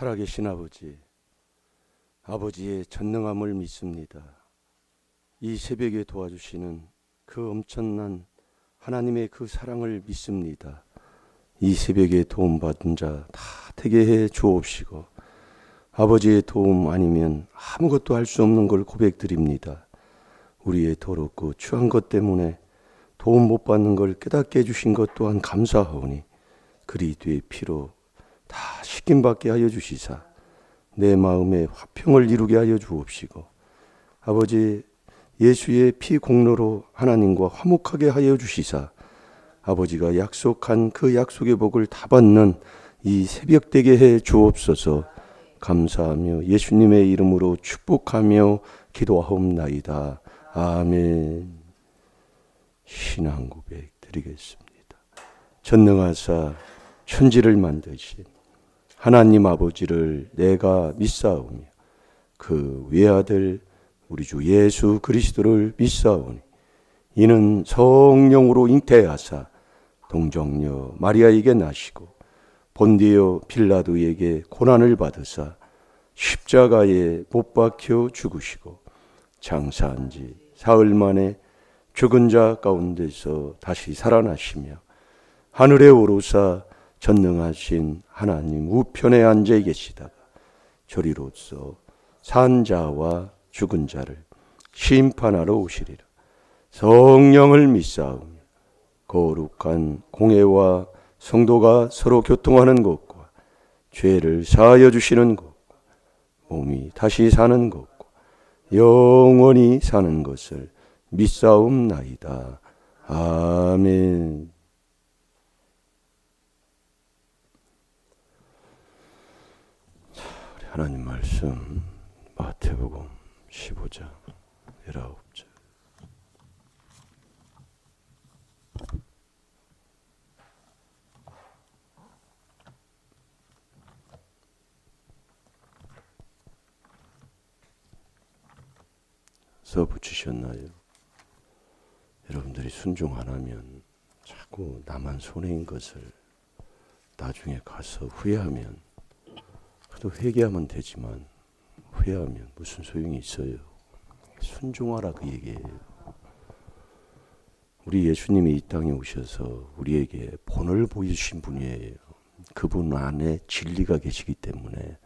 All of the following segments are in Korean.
살아계신 아버지, 아버지의 전능함을 믿습니다. 이 새벽에 도와주시는 그 엄청난 하나님의 그 사랑을 믿습니다. 이 새벽에 도움받은 자 다 되게 해 주옵시고, 아버지의 도움 아니면 아무것도 할 수 없는 걸 고백드립니다. 우리의 더럽고 추한 것 때문에 도움 못 받는 걸 깨닫게 해주신 것 또한 감사하오니, 그리스도의 피로 다 씻김받게 하여 주시사 내 마음에 화평을 이루게 하여 주옵시고, 아버지 예수의 피 공로로 하나님과 화목하게 하여 주시사 아버지가 약속한 그 약속의 복을 다 받는 이 새벽 되게 해 주옵소서. 감사하며 예수님의 이름으로 축복하며 기도하옵나이다. 아멘. 신앙 고백 드리겠습니다. 전능하사 천지를 만드신 하나님 아버지를 내가 믿사오며 그 외아들 우리 주 예수 그리스도를 믿사오니, 이는 성령으로 잉태하사 동정녀 마리아에게 나시고 본디오 빌라도에게 고난을 받으사 십자가에 못 박혀 죽으시고 장사한 지 사흘 만에 죽은 자 가운데서 다시 살아나시며 하늘에 오르사 전능하신 하나님 우편에 앉아 계시다가 저리로서 산 자와 죽은 자를 심판하러 오시리라. 성령을 믿사오며 거룩한 공회와 성도가 서로 교통하는 것과 죄를 사하여 주시는 것과 몸이 다시 사는 것과 영원히 사는 것을 믿사옵나이다. 아멘. 우리 하나님 말씀 마태복음 15장 19절. 써 붙이셨나요? 여러분들이 순종 안 하면 자꾸 나만 손해인 것을 나중에 가서 후회하면, 그래도 회개하면 되지만 후회하면 무슨 소용이 있어요? 순종하라 그 얘기예요. 우리 예수님이 이 땅에 오셔서 우리에게 본을 보여주신 분이에요. 그분 안에 진리가 계시기 때문에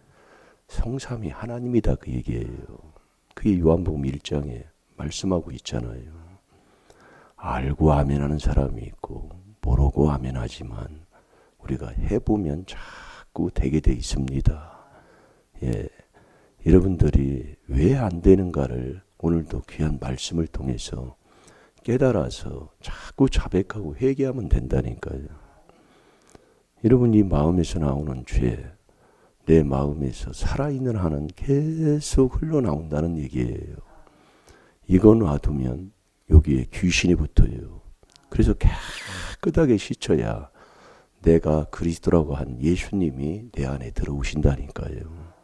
성삼위 하나님이다 그 얘기예요. 그게 요한복음 1장에 말씀하고 있잖아요. 알고 아멘하는 사람이 있고 모르고 아멘하지만 우리가 해보면 자꾸 되게 돼 있습니다. 예, 여러분들이 왜 안 되는가를 오늘도 귀한 말씀을 통해서 깨달아서 자꾸 자백하고 회개하면 된다니까요. 여러분, 이 마음에서 나오는 죄, 내 마음에서 살아있는 한은 계속 흘러나온다는 얘기예요. 이거 놔두면 여기에 귀신이 붙어요. 그래서 깨끗하게 씻어야 내가 그리스도라고 한 예수님이 내 안에 들어오신다니까요.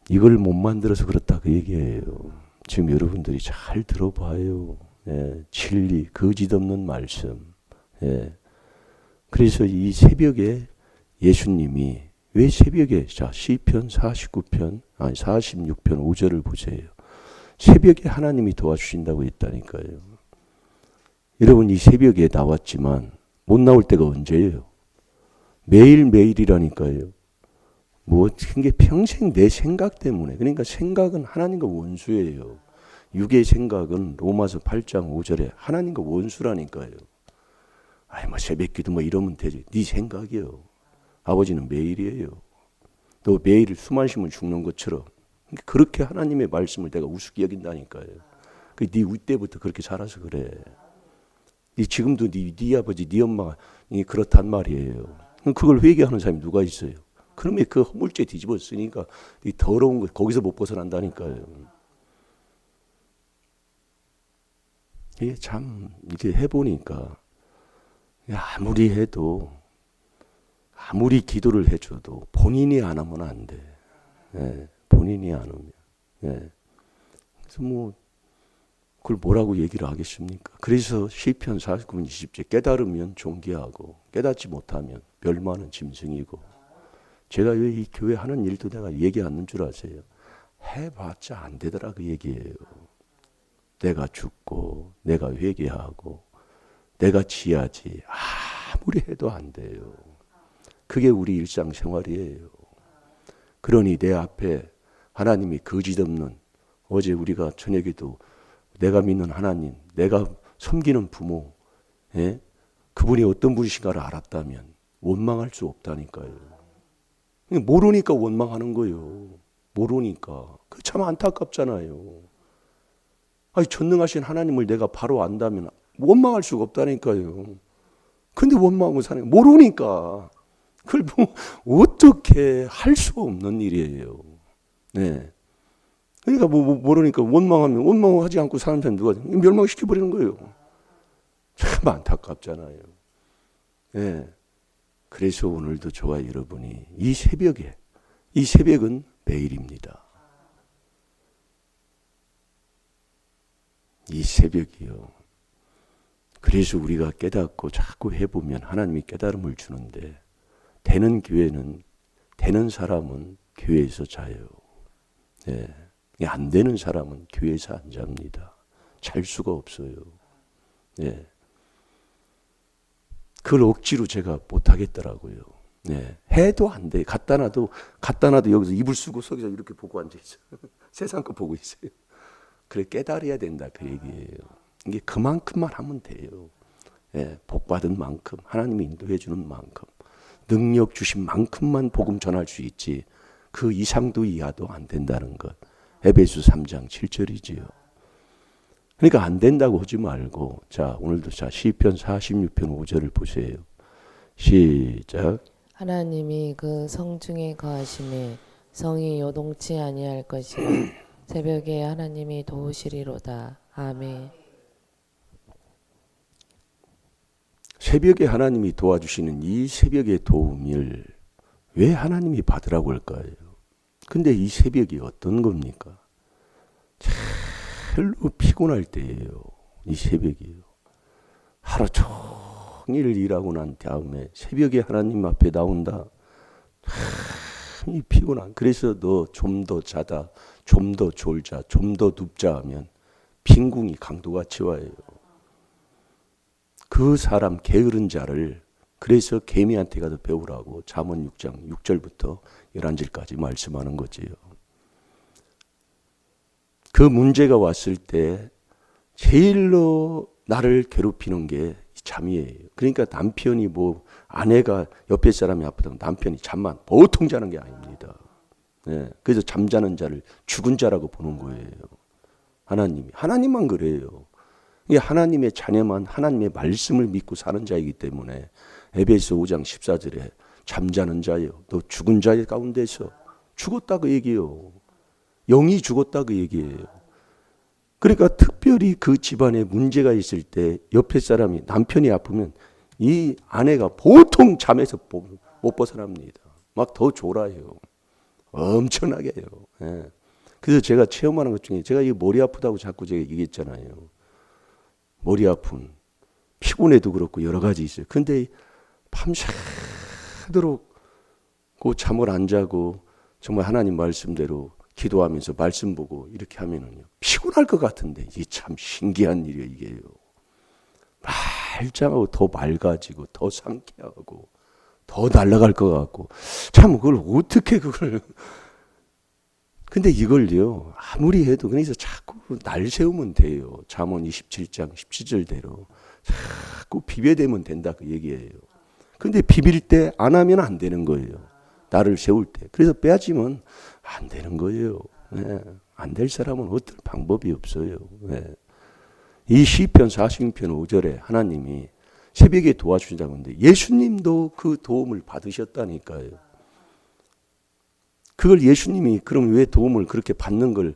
이걸 못 만들어서 그렇다 그 얘기예요. 지금 여러분들이 잘 들어봐요. 예, 진리, 거짓 없는 말씀. 예. 그래서 이 새벽에 예수님이 왜 새벽에, 자, 시편 46편 5절을 보세요. 새벽에 하나님이 도와주신다고 했다니까요. 여러분, 이 새벽에 나왔지만 못 나올 때가 언제예요? 매일매일이라니까요. 뭐, 그게 평생 내 생각 때문에. 그러니까 생각은 하나님과 원수예요. 육의 생각은 로마서 8장 5절에 하나님과 원수라니까요. 아이, 뭐, 새벽 기도 뭐 이러면 되지. 네 생각이요. 아버지는 매일이에요. 너 매일 숨 안 쉬면 죽는 것처럼. 그렇게 하나님의 말씀을 내가 우습게 여긴다니까요. 네 울 때부터 그렇게 살아서 그래. 지금도 네 아버지, 네 엄마가 그렇단 말이에요. 그걸 회개하는 사람이 누가 있어요? 그러면 그 허물죄 뒤집었으니까 이 더러운 거 거기서 못 벗어난다니까요. 이게 참 이렇게 해보니까 아무리 해도, 아무리 기도를 해줘도 본인이 안 하면 안 돼. 예, 본인이 안 하면. 예. 그래서 뭐 그걸 뭐라고 얘기를 하겠습니까? 그래서 시편 49편 20절 깨달으면 존귀하고 깨닫지 못하면 멸망하는 짐승이고 제가 왜 이 교회 하는 일도 내가 얘기 않는 줄 아세요? 해봤자 안 되더라 그 얘기예요. 내가 죽고 내가 회개하고 내가 지야지 아무리 해도 안 돼요. 그게 우리 일상생활이에요. 그러니 내 앞에 하나님이 거짓없는, 어제 우리가 저녁에도 내가 믿는 하나님, 내가 섬기는 부모, 예? 그분이 어떤 분이신가를 알았다면 원망할 수 없다니까요. 모르니까 원망하는 거예요. 모르니까. 그 참 안타깝잖아요. 아니, 전능하신 하나님을 내가 바로 안다면 원망할 수가 없다니까요. 근데 원망하고 사는, 모르니까. 그걸 뭐 어떻게 할 수가 없는 일이에요. 네. 그러니까 모르니까 원망하면, 원망하지 않고 사는 사람 누가 멸망시켜버리는 거예요. 참 안타깝잖아요. 네. 그래서 오늘도 저와 여러분이 이 새벽에, 이 새벽은 매일입니다. 이 새벽이요. 그래서 우리가 깨닫고 자꾸 해보면 하나님이 깨달음을 주는데, 되는 교회는, 되는 사람은 교회에서 자요. 네. 안 되는 사람은 교회에서 안 잡니다. 잘 수가 없어요. 네. 그걸 억지로 제가 못하겠더라고요. 네. 해도 안 돼. 갖다 놔도 여기서 이불 쓰고 서기서 이렇게 보고 앉아있어요. 세상 거 보고 있어요. 그래, 깨달아야 된다 그 얘기예요. 이게 그만큼만 하면 돼요. 예, 복 받은 만큼, 하나님이 인도해 주는 만큼, 능력 주신 만큼만 복음 전할 수 있지, 그 이상도 이하도 안 된다는 것. 에베소 3장 7절이지요. 그러니까 안 된다고 하지 말고, 자, 오늘도 자, 시편 46편 5절을 보세요. 시작. 하나님이 그 성중에 거하심에 성이 요동치 아니할 것이라. 새벽에 하나님이 도우시리로다. 아멘. 새벽에 하나님이 도와주시는 이 새벽의 도움을 왜 하나님이 받으라고 할까요? 근데 이 새벽이 어떤 겁니까? 별로 피곤할 때예요. 이 새벽이요. 하루 종일 일하고 난 다음에 새벽에 하나님 앞에 나온다. 이 피곤한. 그래서 너 좀 더 자다, 좀 더 졸자, 좀 더 눕자 하면 빈궁이 강도같이 와요. 그 사람 게으른 자를, 그래서 개미한테 가서 배우라고 잠언 6장 6절부터 11절까지 말씀하는 거지요. 그 문제가 왔을 때 제일로 나를 괴롭히는 게 잠이에요. 그러니까 남편이 아내가 옆에 사람이 아프다면 남편이 잠만 보통 자는 게 아닙니다. 네, 그래서 잠자는 자를 죽은 자라고 보는 거예요. 하나님만 그래요. 이게 하나님의 자녀만 하나님의 말씀을 믿고 사는 자이기 때문에 에베소 5장 14절에 잠자는 자요, 너 죽은 자의 가운데서 죽었다 그 얘기예요. 영이 죽었다 그 얘기예요. 그러니까 특별히 그 집안에 문제가 있을 때 옆에 사람이, 남편이 아프면 이 아내가 보통 잠에서 못 벗어납니다. 막 더 졸아요. 엄청나게 해요. 예. 그래서 제가 체험하는 것 중에, 제가 이 머리 아프다고 자꾸 제가 얘기했잖아요. 머리 아픈, 피곤해도 그렇고 여러 가지 있어요. 근데 밤새도록 그 잠을 안 자고 정말 하나님 말씀대로 기도하면서 말씀 보고 이렇게 하면은요, 피곤할 것 같은데 이게 참 신기한 일이에요. 이게요. 말짱하고 더 맑아지고 더 상쾌하고 더 날아갈 것 같고, 참 그걸 어떻게 그걸. 근데 이걸요, 아무리 해도, 그래서 자꾸 날 세우면 돼요. 잠언 27장 17절대로 자꾸 비벼대면 된다 그 얘기예요. 근데 비빌 때 안 하면 안 되는 거예요. 나를 세울 때. 그래서 빼앗으면 안 되는 거예요. 네. 안 될 사람은 어떤 방법이 없어요. 네. 이 시편 46편 5절에 하나님이 새벽에 도와주신다고 하는데, 예수님도 그 도움을 받으셨다니까요. 그걸 예수님이 그럼 왜 도움을 그렇게 받는 걸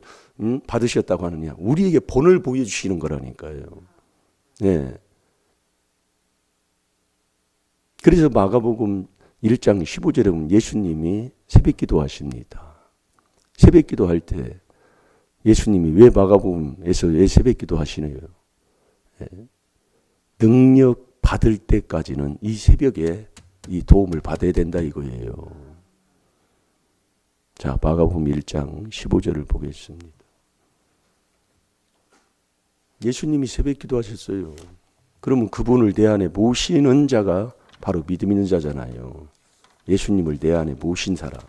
받으셨다고 하느냐? 우리에게 본을 보여주시는 거라니까요. 네. 그래서 마가복음 1장 15절에 보면 예수님이 새벽기도 하십니다. 새벽기도 할 때 예수님이 왜 마가복음에서 왜 새벽기도 하시나요? 네. 능력 받을 때까지는 이 새벽에 이 도움을 받아야 된다 이거예요. 자, 마가복음 1장 15절을 보겠습니다. 예수님이 새벽 기도하셨어요. 그러면 그분을 내 안에 모시는 자가 바로 믿음 있는 자잖아요. 예수님을 내 안에 모신 사람.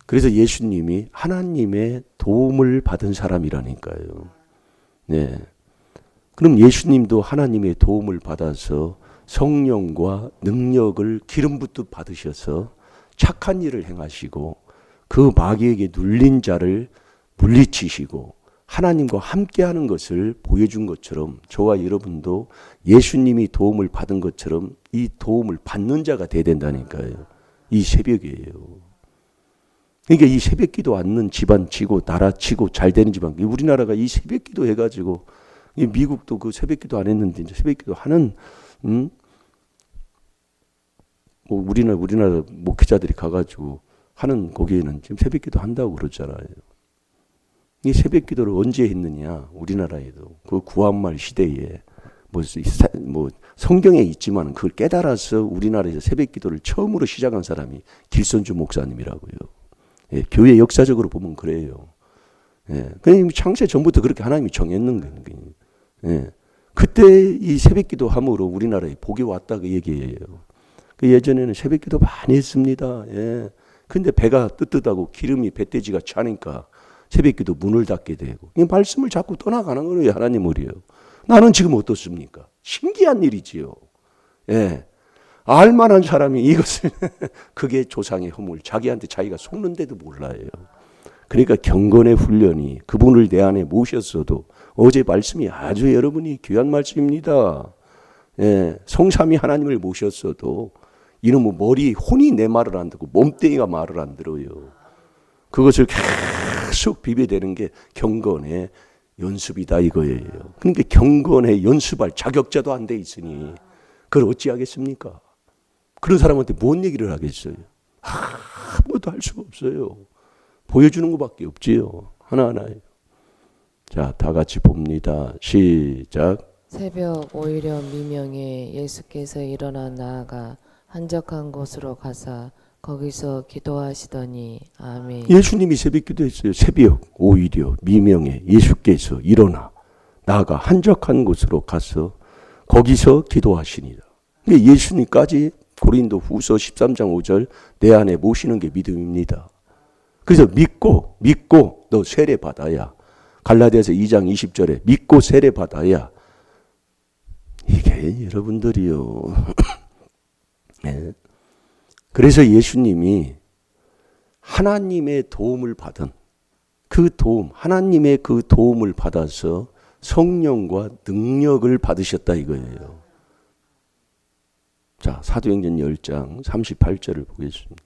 그래서 예수님이 하나님의 도움을 받은 사람이라니까요. 네. 그럼 예수님도 하나님의 도움을 받아서 성령과 능력을 기름 붓듯 받으셔서 착한 일을 행하시고 그 마귀에게 눌린 자를 물리치시고 하나님과 함께하는 것을 보여준 것처럼 저와 여러분도 예수님이 도움을 받은 것처럼 이 도움을 받는 자가 돼야 된다니까요. 이 새벽이에요. 그러니까 이 새벽 기도 않는 집안 치고 나라 치고 잘 되는 집안, 우리나라가 이 새벽 기도 해가지고 미국도 그 새벽 기도 안 했는데 이제 새벽 기도 하는 뭐 우리나라 목회자들이 가가지고 하는 거기에는 지금 새벽 기도 한다고 그러잖아요. 이 새벽 기도를 언제 했느냐? 우리나라에도 그 구한말 시대에 뭐 성경에 있지만 그걸 깨달아서 우리나라에서 새벽 기도를 처음으로 시작한 사람이 길선주 목사님이라고요. 예, 교회 역사적으로 보면 그래요. 예, 그냥 창세 전부터 그렇게 하나님이 정했는 거예요. 예, 그때 이 새벽 기도 함으로 우리나라에 복이 왔다 그 얘기예요. 그 예전에는 새벽 기도 많이 했습니다. 예. 근데 배가 뜨뜻하고 기름이 배돼지가 차니까 새벽 기도 문을 닫게 되고 이 말씀을 자꾸 떠나가는 거예요. 하나님을요. 나는 지금 어떻습니까? 신기한 일이지요. 예. 알만한 사람이 이것을 그게 조상의 허물 자기한테 자기가 속는데도 몰라요. 그러니까 경건의 훈련이 그분을 내 안에 모셨어도 어제 말씀이 아주 여러분이 귀한 말씀입니다. 예, 성삼위 하나님을 모셨어도 이놈의 머리 혼이 내 말을 안 듣고 몸뚱이가 말을 안 들어요. 그것을 계속 비벼대는 게 경건의 연습이다 이거예요. 그러니까 경건의 연습할 자격자도 안 돼 있으니 그걸 어찌하겠습니까? 그런 사람한테 뭔 얘기를 하겠어요? 아무것도 할 수가 없어요. 보여주는 것밖에 없지요. 하나하나요. 자, 다 같이 봅니다. 시작. 새벽 오히려 미명에 예수께서 일어나 나아가 한적한 곳으로 가사 거기서 기도하시더니 아멘. 예수님이 새벽 기도했어요. 새벽 오히려 미명에 예수께서 일어나 나아가 한적한 곳으로 가서 거기서 기도하시니라. 예수님까지 고린도 후서 13장 5절 내 안에 모시는 게 믿음입니다. 그래서 믿고 너 세례 받아야, 갈라디아서 2장 20절에 믿고 세례 받아야, 이게 여러분들이요. 네. 그래서 예수님이 하나님의 도움을 받은 그 도움, 하나님의 그 도움을 받아서 성령과 능력을 받으셨다 이거예요. 자, 사도행전 10장 38절을 보겠습니다.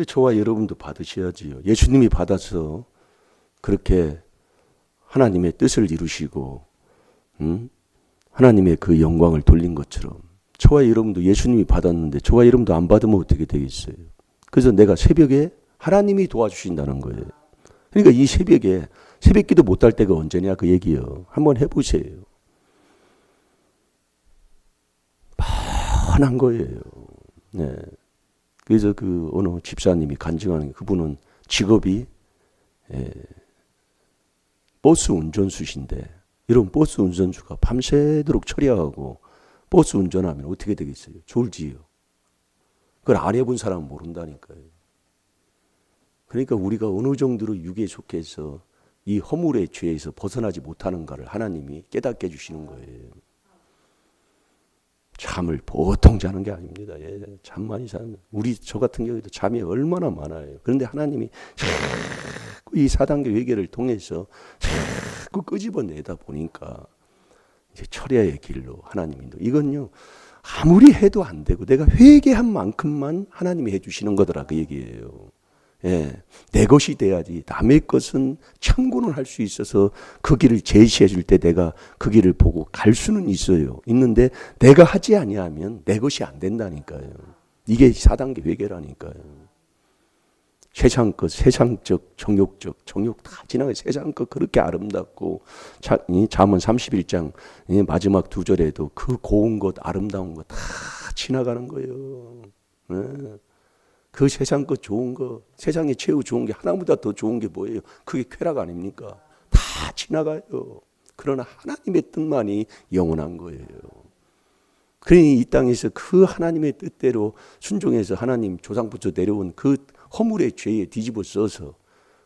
저와 여러분도 받으셔야지요. 예수님이 받아서 그렇게 하나님의 뜻을 이루시고 하나님의 그 영광을 돌린 것처럼 저와 여러분도 예수님이 받았는데 저와 여러분도 안 받으면 어떻게 되겠어요? 그래서 내가 새벽에 하나님이 도와주신다는 거예요. 그러니까 이 새벽에 새벽 기도 못할 때가 언제냐 그 얘기요. 한번 해보세요. 뻔한 거예요. 네. 그래서 그 어느 집사님이 간증하는 게 그분은 직업이 버스 운전수신데 이런 버스 운전수가 밤새도록 처리하고 버스 운전하면 어떻게 되겠어요? 졸지요. 그걸 안 해본 사람은 모른다니까요. 그러니까 우리가 어느 정도로 육에 속해서 이 허물의 죄에서 벗어나지 못하는가를 하나님이 깨닫게 해주시는 거예요. 잠을 보통 자는 게 아닙니다. 예, 잠 많이 자는. 저 같은 경우에도 잠이 얼마나 많아요. 그런데 하나님이 자꾸 이 4단계 회개를 통해서 자꾸 끄집어내다 보니까 이제 철야의 길로 하나님이 이건요 아무리 해도 안 되고 내가 회개한 만큼만 하나님이 해주시는 거더라 그 얘기예요. 예, 내 것이 돼야지 남의 것은 참고는 할 수 있어서 그 길을 제시해 줄 때 내가 그 길을 보고 갈 수는 있는데 내가 하지 아니하면 내 것이 안 된다니까요. 이게 4단계 회개라니까요. 세상 것, 세상적, 정욕 다 지나가. 세상 것 그렇게 아름답고, 잠언 31장 마지막 두 절에도 그 고운 것, 아름다운 것 다 지나가는 거예요. 네. 그 세상 것 좋은 거, 세상에 최고 좋은 게 하나보다 더 좋은 게 뭐예요? 그게 쾌락 아닙니까? 다 지나가요. 그러나 하나님의 뜻만이 영원한 거예요. 그러니 이 땅에서 그 하나님의 뜻대로 순종해서 하나님 조상부터 내려온 그 허물의 죄에 뒤집어 써서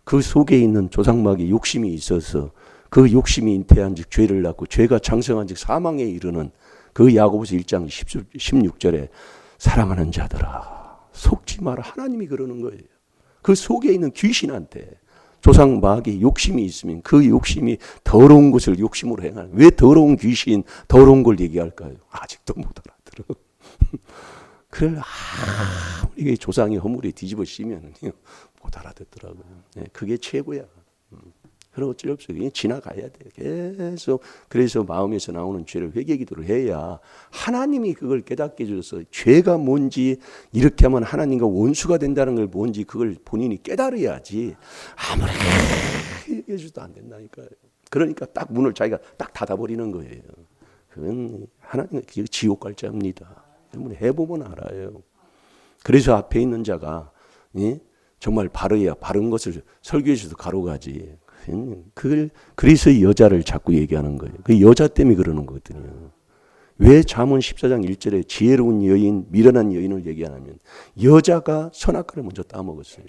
그 속에 있는 조상막에 욕심이 있어서 그 욕심이 잉태한 즉 죄를 낳고 죄가 장성한 즉 사망에 이르는 그 야고보서 1장 16절에 사랑하는 자들아 속지 마라. 하나님이 그러는 거예요. 그 속에 있는 귀신한테 조상 마귀 욕심이 있으면 그 욕심이 더러운 것을 욕심으로 행하는. 왜 더러운 귀신, 더러운 걸 얘기할까요? 아직도 못 알아들어. 그래, 이게 조상의 허물에 뒤집어 씌면은요 못 알아듣더라고요. 네, 그게 최고야. 그럼 어쩔 수 없어요. 지나가야 돼. 계속. 그래서 마음에서 나오는 죄를 회개기도를 해야 하나님이 그걸 깨닫게 해줘서 죄가 뭔지 이렇게 하면 하나님과 원수가 된다는 걸 뭔지 그걸 본인이 깨달아야지 아무리 얘기해 줘도 안 된다니까요. 그러니까 딱 문을 자기가 딱 닫아버리는 거예요. 그건 하나님 지옥 갈 자입니다. 여러분 해보면 알아요. 그래서 앞에 있는 자가 정말 바르야 바른 것을 설교해 줘도 가로가지. 그걸 그래서 여자를 자꾸 얘기하는 거예요. 그 여자 때문에 그러는 거거든요. 왜 잠언 14장 1절에 지혜로운 여인, 미련한 여인을 얘기하냐면 여자가 선악과를 먼저 따먹었어요.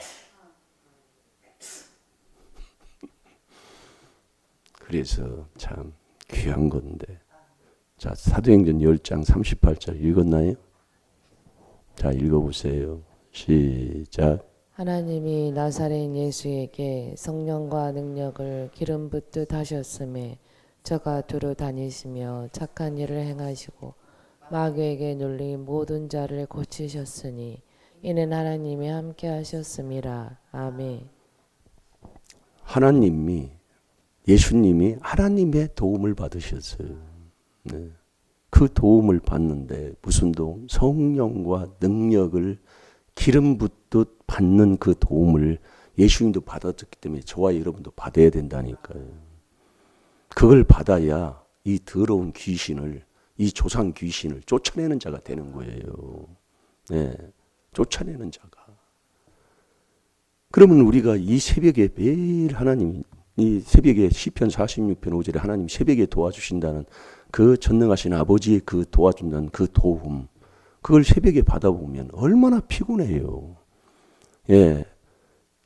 그래서 참 귀한 건데. 자, 사도행전 10장 38절 읽었나요? 자, 읽어보세요. 시작. 하나님이 나사렛 예수에게 성령과 능력을 기름 붓듯 하셨음에 저가 두루 다니시며 착한 일을 행하시고 마귀에게 눌린 모든 자를 고치셨으니 이는 하나님이 함께 하셨음이라. 아멘. 하나님이 예수님이 하나님의 도움을 받으셨어요. 네. 그 도움을 받는데 무슨 도움? 성령과 능력을 기름 붓듯 받는 그 도움을 예수님도 받았기 때문에 저와 여러분도 받아야 된다니까요. 그걸 받아야 이 더러운 귀신을, 이 조상 귀신을 쫓아내는 자가 되는 거예요. 네, 쫓아내는 자가. 그러면 우리가 이 새벽에 매일 하나님, 이 새벽에 시편 46편 5절에 하나님 새벽에 도와주신다는 그 전능하신 아버지의 그 도와준다는 그 도움, 그걸 새벽에 받아보면 얼마나 피곤해요. 예.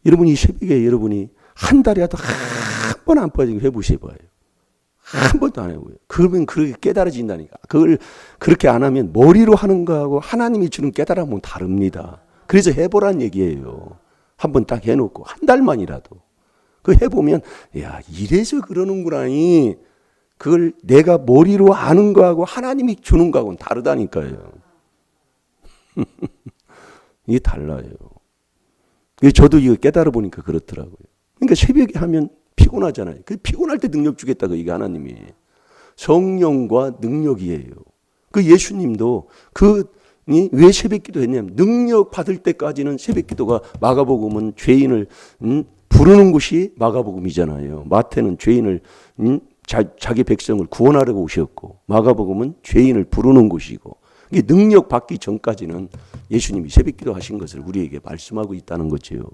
여러분이 새벽에 여러분이 한 달에 하도 한 번 안 빠지고 해보셔봐요. 한 번도 안 해보요. 그러면 그렇게 깨달아진다니까. 그걸 그렇게 안 하면 머리로 하는 거하고 하나님이 주는 깨달음은 다릅니다. 그래서 해보란 얘기예요. 한 번 딱 해놓고 한 달만이라도. 그 해보면 야 이래서 그러는구나니 그걸 내가 머리로 아는 거하고 하나님이 주는 거하고는 다르다니까요. 이게 달라요. 저도 이거 깨달아 보니까 그렇더라고요. 그러니까 새벽에 하면 피곤하잖아요. 그 피곤할 때 능력 주겠다고 이게 하나님이 성령과 능력이에요. 그 예수님도 왜 새벽기도 했냐면 능력 받을 때까지는 새벽기도가 마가복음은 죄인을 부르는 곳이 마가복음이잖아요. 마태는 죄인을 자기 백성을 구원하려고 오셨고 마가복음은 죄인을 부르는 곳이고 이게 능력 받기 전까지는 예수님이 새벽기도 하신 것을 우리에게 말씀하고 있다는 거죠.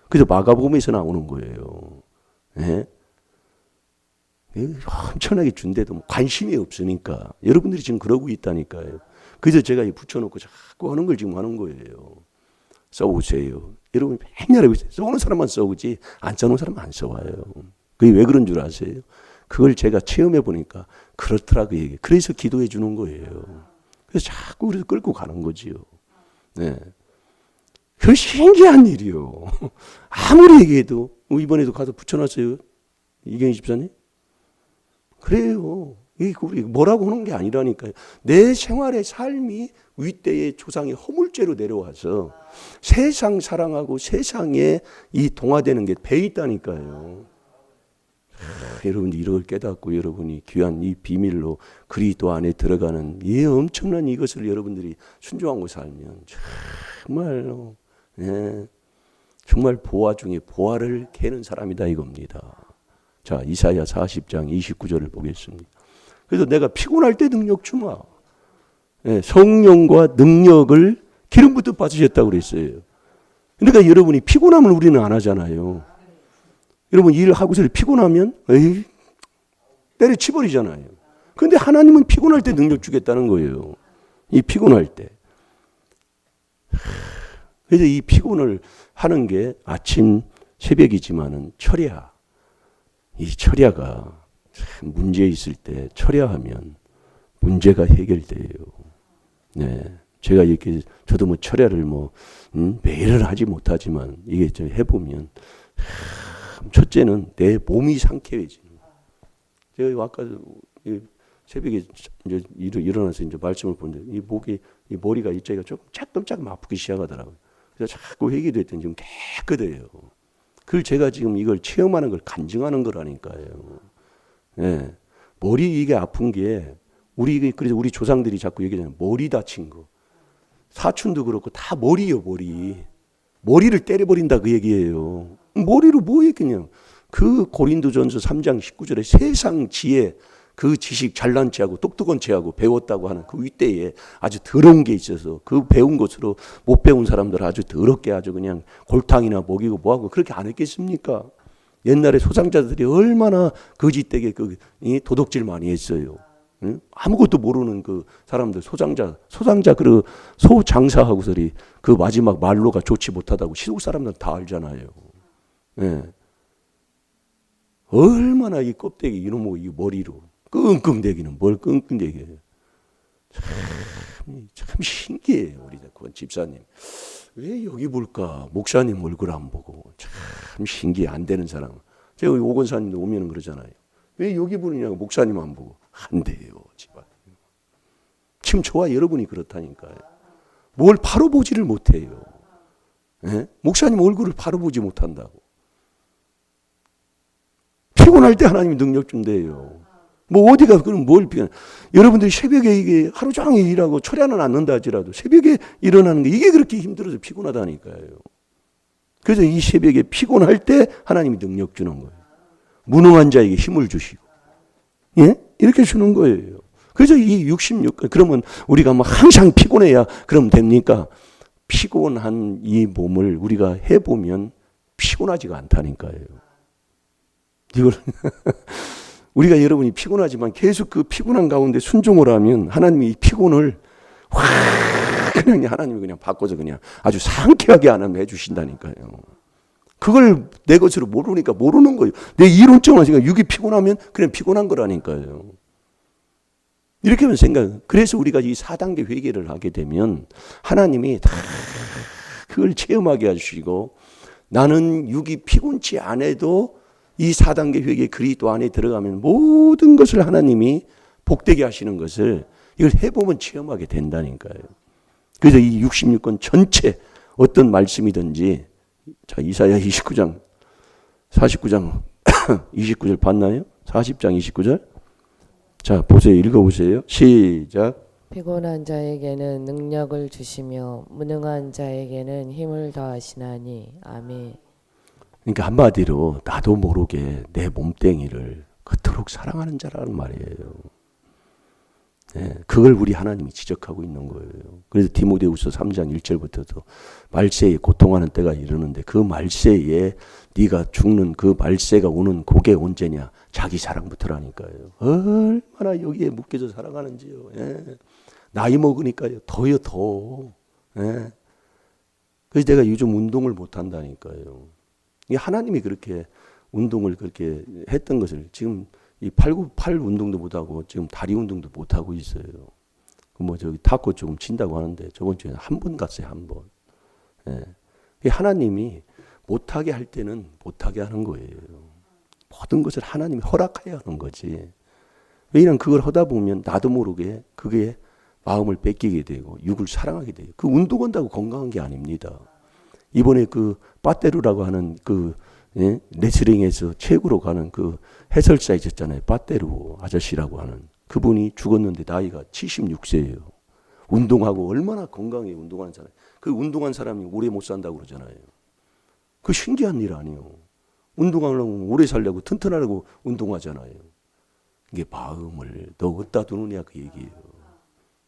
그래서 마가복음에서 나오는 거예요. 네? 엄청나게 준대도 관심이 없으니까 여러분들이 지금 그러고 있다니까요. 그래서 제가 붙여놓고 자꾸 하는 걸 지금 하는 거예요. 써오세요. 여러분 맨날 써오는 사람만 써오지 안 써오는 사람은 안 써와요. 그게 왜 그런 줄 아세요? 그걸 제가 체험해 보니까 그렇더라고요. 이게. 그래서 기도해 주는 거예요. 그래서 자꾸 우리를 끌고 가는 거지요. 네. 그 신기한 일이요. 아무리 얘기해도 이번에도 가서 붙여놨어요. 이경희 집사님. 그래요. 이게 우리 뭐라고 하는 게 아니라니까요. 내 생활의 삶이 윗대의 조상의 허물죄로 내려와서 세상 사랑하고 세상에 이 동화되는 게 배 있다니까요. 여러분이 이걸 깨닫고 여러분이 귀한 이 비밀로 그리스도 안에 들어가는 이 엄청난 이것을 여러분들이 순종하고 살면 정말로 정말 보화 중에 보화를 캐는 사람이다 이겁니다. 자, 이사야 40장 29절을 보겠습니다. 그래서 내가 피곤할 때 능력 주마. 예, 성령과 능력을 기름부터 받으셨다고 그랬어요. 그러니까 여러분이 피곤하면 우리는 안 하잖아요. 여러분 일하고서 피곤하면 에이 때려치버리잖아요. 그런데 하나님은 피곤할 때 능력 주겠다는 거예요. 이 피곤할 때. 그래서 이 피곤을 하는 게 아침 새벽이지만은 철야. 이 철야가 참 문제 있을 때 철야하면 문제가 해결돼요. 네. 제가 이렇게 저도 뭐 철야를 매일은 하지 못하지만 이게 좀 해보면 첫째는 내 몸이 상쾌해지는 거예요. 제가 아까 새벽에 이제 일어나서 이제 말씀을 보는데 이 머리가 이쪽이 조금 아프기 시작하더라고요. 그래서 자꾸 회개도 했더니 지금 깨끗해요. 그걸 제가 지금 이걸 체험하는 걸 간증하는 거라니까요. 예. 머리 이게 아픈 게 그래서 우리 조상들이 자꾸 얘기하잖아요. 머리 다친 거. 사촌도 그렇고 다 머리요, 머리. 머리를 때려버린다 그 얘기예요. 머리로 뭐 했겠냐. 그 고린도전서 3장 19절에 세상 지혜 그 지식 잘난 체하고 똑똑한 체하고 배웠다고 하는 그 윗대에 아주 더러운 게 있어서 그 배운 것으로 못 배운 사람들 아주 더럽게 아주 그냥 골탕이나 먹이고 뭐하고 그렇게 안 했겠습니까? 옛날에 소장자들이 얼마나 거짓되게 도둑질 많이 했어요. 응? 아무것도 모르는 그 사람들 소장자 그 소 장사하고서리 그 마지막 말로가 좋지 못하다고 시골 사람들 다 알잖아요. 예. 얼마나 이 껍데기 이놈의 이 머리로 끙끙대기는 뭘 끙끙대기해요. 참 신기해요. 우리 집사님 왜 여기 볼까? 목사님 얼굴 안 보고 참 신기해. 안 되는 사람. 제가 오건사님도 오면 그러잖아요. 왜 여기 보느냐고 목사님 안 보고. 안 돼요. 집안. 지금 저와 여러분이 그렇다니까요. 뭘 바로 보지를 못해요. 예? 목사님 얼굴을 바로 보지 못한다고. 피곤할 때 하나님이 능력 준대요. 뭐 어디가 그럼 뭘 피곤? 여러분들이 새벽에 이게 하루 종일 일하고 철야는 않는다 할지라도 새벽에 일어나는 게 이게 그렇게 힘들어서 피곤하다니까요. 그래서 이 새벽에 피곤할 때 하나님이 능력 주는 거예요. 무능한 자에게 힘을 주시고, 예? 이렇게 주는 거예요. 그래서 이 66, 그러면 우리가 뭐 항상 피곤해야 그럼 됩니까? 피곤한 이 몸을 우리가 해보면 피곤하지가 않다니까요. 이걸 우리가 여러분이 피곤하지만 계속 그 피곤한 가운데 순종을 하면 하나님이 이 피곤을 확 그냥 하나님이 그냥 바꿔서 그냥 아주 상쾌하게 하나님 해주신다니까요. 그걸 내 것으로 모르니까 모르는 거예요. 내 이론적으로 생각, 육이 피곤하면 그냥 피곤한 거라니까요. 이렇게 하면 생각. 그래서 우리가 이 4단계 회개를 하게 되면 하나님이 다 그걸 체험하게 해주시고 나는 육이 피곤치 않아도 이 4단계 회개 그리스도 안에 들어가면 모든 것을 하나님이 복되게 하시는 것을 이걸 해보면 체험하게 된다니까요. 그래서 이 66권 전체 어떤 말씀이든지 자 이사야 29장 49장 29절 봤나요? 40장 29절 자 보세요. 읽어보세요. 시작. 피곤한 자에게는 능력을 주시며 무능한 자에게는 힘을 더하시나니 아멘. 그러니까 한마디로 나도 모르게 내 몸뚱이를 그토록 사랑하는 자라는 말이에요. 네, 그걸 우리 하나님이 지적하고 있는 거예요. 그래서 디모데후서 3장 1절부터도 말세에 고통하는 때가 이르는데 그 말세에 네가 죽는 그 말세가 오는 그게 언제냐? 자기 사랑부터라니까요. 얼마나 여기에 묶여서 살아가는지요. 예. 나이 먹으니까요. 더요 더. 예. 그래서 내가 요즘 운동을 못 한다니까요. 이게 하나님이 그렇게 운동을 그렇게 했던 것을 지금 이 팔 운동도 못 하고 지금 다리 운동도 못 하고 있어요. 뭐 저기 탁구 조금 친다고 하는데 저번 주에 한 번 갔어요, 한 번. 예. 하나님이 못하게 할 때는 못하게 하는 거예요. 모든 것을 하나님이 허락해야 하는 거지. 왜냐하면 그걸 하다 보면 나도 모르게 그게 마음을 뺏기게 되고 육을 사랑하게 돼요. 그 운동한다고 건강한 게 아닙니다. 이번에 그 빠떼루라고 하는 그 예? 레슬링에서 최고로 가는 그 해설사 있었잖아요. 빠떼루 아저씨라고 하는 그분이 죽었는데 나이가 76세예요. 운동하고 얼마나 건강해 운동하는 사람. 그 운동한 사람이 오래 못 산다고 그러잖아요. 그 신기한 일 아니에요. 운동하려고 오래 살려고 튼튼하려고 운동하잖아요. 이게 마음을 너 어디다 두느냐 그 얘기예요.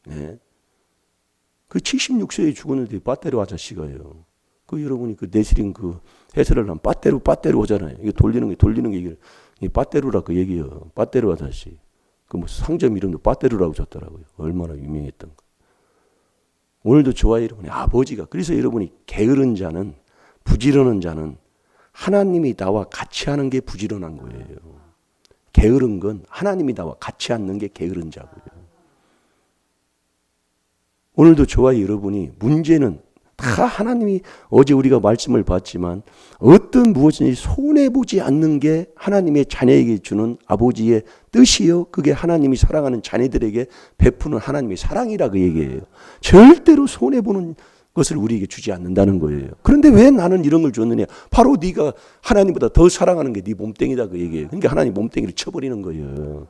네? 그 76세에 죽었는데 빠떼로 아저씨가요. 그 여러분이 그 내시린 그 해설을 하면 빠떼로 오잖아요. 이게 돌리는 게 이게 빠떼로라 그 얘기예요. 빠떼로 아저씨. 그 뭐 상점 이름도 빠떼로라고 줬더라고요. 얼마나 유명했던 거. 오늘도 좋아요, 여러분이 아버지가. 그래서 여러분이 게으른 자는, 부지런한 자는 하나님이 나와 같이 하는 게 부지런한 거예요. 게으른 건 하나님이 나와 같이 앉는 게 게으른 자고요. 오늘도 좋아요, 여러분이. 문제는 다 하나님이 어제 우리가 말씀을 봤지만 어떤 무엇인지 손해보지 않는 게 하나님의 자녀에게 주는 아버지의 뜻이요. 그게 하나님이 사랑하는 자녀들에게 베푸는 하나님의 사랑이라 그 얘기예요. 절대로 손해보는 것을 우리에게 주지 않는다는 거예요. 그런데 왜 나는 이런 걸 줬느냐. 바로 네가 하나님보다 더 사랑하는 게 네 몸뚱이다 그 얘기예요. 그러니까 하나님 몸뚱이를 쳐버리는 거예요.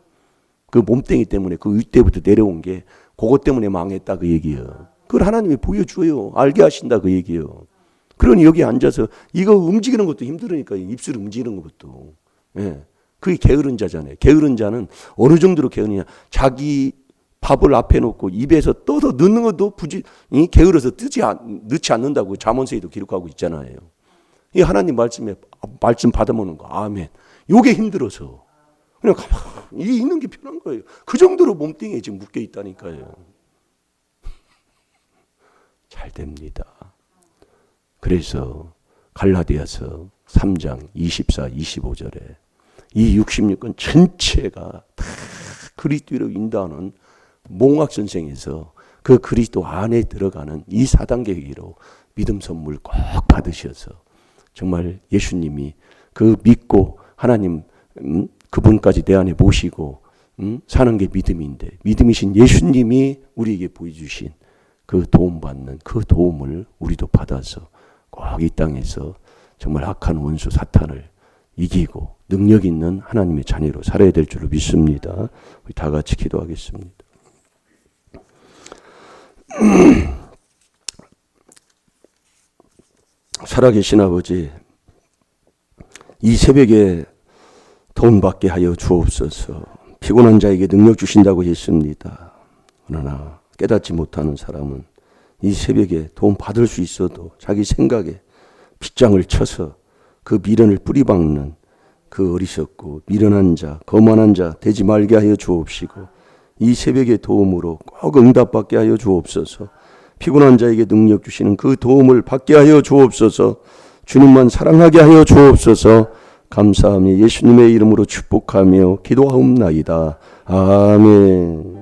그 몸뚱이 때문에 그 윗대부터 내려온 게 그것 때문에 망했다 그 얘기예요. 그걸 하나님이 보여줘요. 알게 하신다 그 얘기예요. 그러니 여기 앉아서 이거 움직이는 것도 힘들으니까 입술 움직이는 것도. 예. 그게 게으른 자잖아요. 게으른 자는 어느 정도로 게으르냐. 자기 밥을 앞에 놓고 입에서 떠서 넣는 것도 게으러서 넣지 않는다고 잠언서에도 기록하고 있잖아요. 이 하나님 말씀 받아먹는 거. 아멘. 요게 힘들어서. 그냥 가만히 있는 게 편한 거예요. 그 정도로 몸뚱이에 지금 묶여 있다니까요. 잘 됩니다. 그래서 갈라디아서 3장 24, 25절에 이 66권 전체가 다 그리스도로 인도하는 몽학 선생에서 그 그리스도 안에 들어가는 이 4단계 회의로 믿음 선물 꼭 받으셔서 정말 예수님이 그 믿고 하나님 그분까지 내 안에 모시고 사는 게 믿음인데 믿음이신 예수님이 우리에게 보여주신 그 도움받는 그 도움을 우리도 받아서 꼭 이 땅에서 정말 악한 원수 사탄을 이기고 능력 있는 하나님의 자녀로 살아야 될 줄로 믿습니다. 우리 다 같이 기도하겠습니다. 살아계신 아버지, 이 새벽에 도움받게 하여 주옵소서. 피곤한 자에게 능력 주신다고 했습니다. 그러나 깨닫지 못하는 사람은 이 새벽에 도움 받을 수 있어도 자기 생각에 빗장을 쳐서 그 미련을 뿌리박는 그 어리석고 미련한 자, 거만한 자 되지 말게 하여 주옵시고 이 새벽의 도움으로 꼭 응답받게 하여 주옵소서. 피곤한 자에게 능력 주시는 그 도움을 받게 하여 주옵소서. 주님만 사랑하게 하여 주옵소서. 감사하며 예수님의 이름으로 축복하며 기도하옵나이다. 아멘.